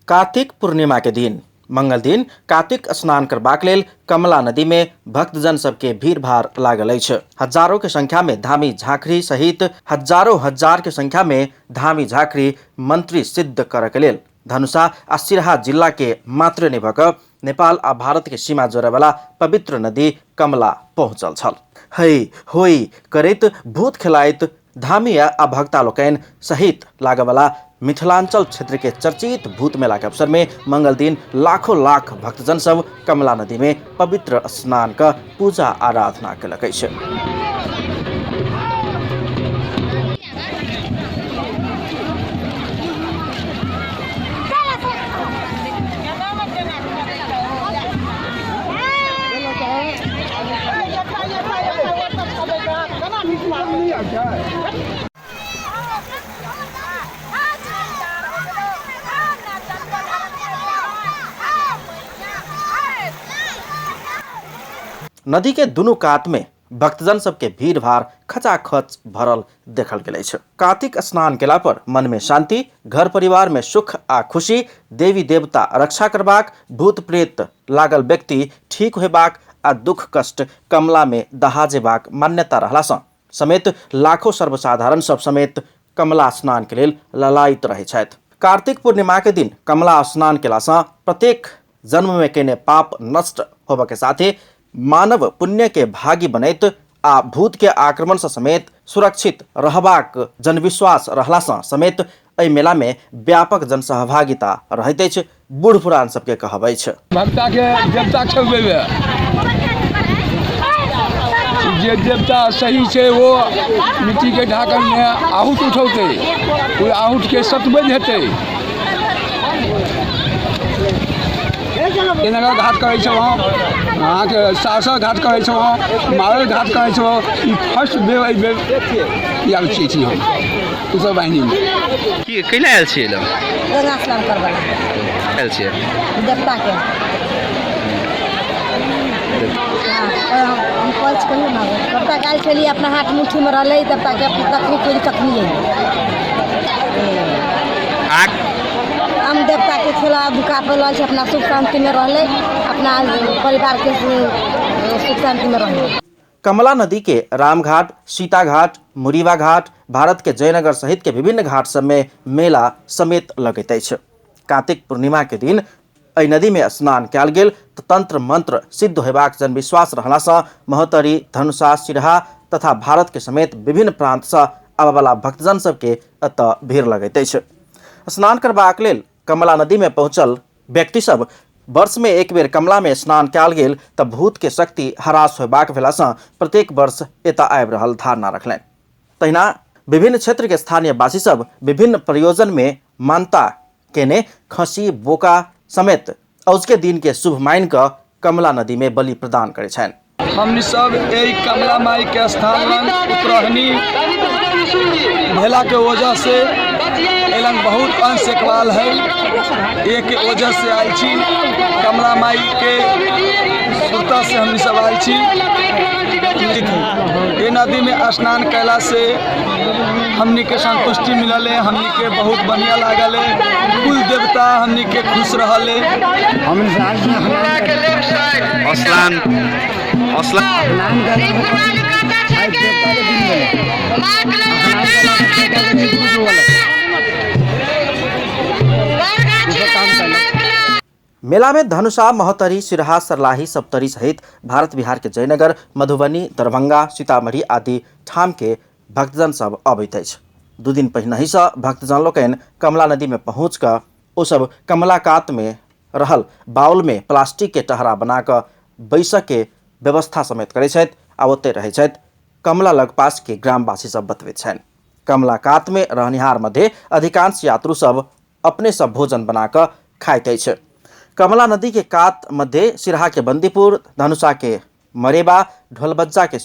कार्तिक पूर्णिमा के दिन मंगल दिन कार्तिक स्नान करबाक लेल कमला नदी में भक्तजन सबके भीड़ भाड़ लागल अछि। हजारों के संख्या में धामी झांखरी सहित हजारों हजार के संख्या में धामी झांखरी मंत्री सिद्ध करय के लेल धनुषा आ सिराहा जिला के मात्र नहि भऽ कऽ नेपाल आ भारत के सीमा जोड़े वाला पवित्र नदी कमला पहुंचल छल। हई होई करैत भूत खेलाइत धामी आ भक्ता लोकनि सहित लागवाला मिथिलांचल क्षेत्र के चर्चित भूत मेला के अवसर में मंगल दिन लाखों लाख भक्तजन सब कमला नदी में पवित्र स्नान का पूजा आराधना कयलक अछि। नदी के दुनू कात में भक्तजन सबके भीड़ भाड़ खचाखच भरल देखल गेल अछि। कार्तिक स्नान केला पर मन में शांति, घर परिवार में सुख आ खुशी, देवी देवता रक्षा करबाक, भूत प्रेत लागल व्यक्ति ठीक होबाक आ दुख कष्ट कमला में दहा जेबाक मान्यता रहला समेत लाखों सर्वसाधारण सब समेत कमला स्नान के लेल ललायित रहै छथि। कार्तिक पूर्णिमा के दिन कमला स्नान केला सँ प्रत्येक जन्म में केने पाप नष्ट होबा के साथे मानव पुण्य के भागी बनैत आ भूत के आक्रमण से समेत सुरक्षित रहबाक जनविश्वास रहला सँ समेत एहि मेला में व्यापक जनसहभागिता रहैत अछि। बूढ़ पुरान सबके कहब अछि भक्ता के देवता खेलबे जे देवता सही छै वो मिट्टी के ढाकन में आहूत उठौते, ओ आहूत के सतबैध हेतै। एनगा घाट करै छौ, अहाँ के सासा घाट करै छौ, मारल घाट करै छौ। ई फर्स्ट बेर एहि बेर यार छी हम उ सब बहिनी की कैला आयल छियै ल गंगा स्नान करबा आयल छियै देवता के हम कॉलेज कहियो ना देवता के आयल छलिए अपना हाथ मुट्ठी में रहले देवता के अपनी तकनी कोई तकनी है हम देवता के खेला दुका पे लल छै, अपना सुख शांति में रहले, अपना परिवार के सुख शांति में रहले। कमला नदी के रामघाट, सीता घाट, मुरीवा घाट, भारत के जयनगर सहित के विभिन्न घाट सब में मेला समेत लगैत अछि। कार्तिक पूर्णिमा के दिन एहि नदी में स्नान कयल गेल तऽ तंत्र मंत्र सिद्ध होयबाक जनविश्वास रहला सँ महोत्तरी, धनुषा, सिराहा तथा भारत के समेत विभिन्न प्रांत सँ आबयवला भक्तजन सबके एतऽ भीड़ लगैत अछि। स्नान करबाक लेल कमला नदी में पहुंचल व्यक्ति सब वर्ष में एक बेर कमला में स्नान कयल गेल तऽ भूत के शक्ति हरास होयबाक भेला सँ प्रत्येक वर्ष एतऽ आबि रहल धारणा रखलनि। तहिना विभिन्न क्षेत्र के स्थानीय वासी सब विभिन्न प्रयोजन में मानता केने खसी, बोका समेत औज के दिन के शुभ मान कऽ कमला नदी में बलि प्रदान करे छनि। हमनी सब एहि कमला माई के स्थान लंग उतरहनी भेला के वजह से एलंग बहुत अंश एकवाल है, एक के वजह से आयल छी। कमला माई के सुरता से हमनी सब आयल छी। ये नदी में स्नान कैला से हमनी के संतुष्टि मिलल है, हमनी के बहुत बढ़िया लागल है, कुल देवता हमनी के खुश रहल मेला में धनुषा, महोत्तरी, सिराहा, सर्लाही, सप्तरी सहित भारत बिहार के जयनगर, मधुबनी, दरभंगा, सीतामढ़ी आदि ठाम के भक्तजन सब अबैत अछि। 2 दिन पहिनहि सँ भक्तजन लोकनि कमला नदी में पहुँच कऽ ओ सब कमला कात में रहल बाउल में प्लास्टिक के टहरा बना कऽ बैसक के व्यवस्था समेत करै छथि आ ओतै रहै छथि। कमला लगपास के ग्रामवासी सब बतबैत छनि कमला कात में रहनिहार मध्य अधिकांश यात्रु सब अपने सब भोजन बना कऽ खाइत अछि। कमला नदी के कात मध्य सिराहा के बंदीपुर, धनुषा के मरेबा, ढोलबज्जा के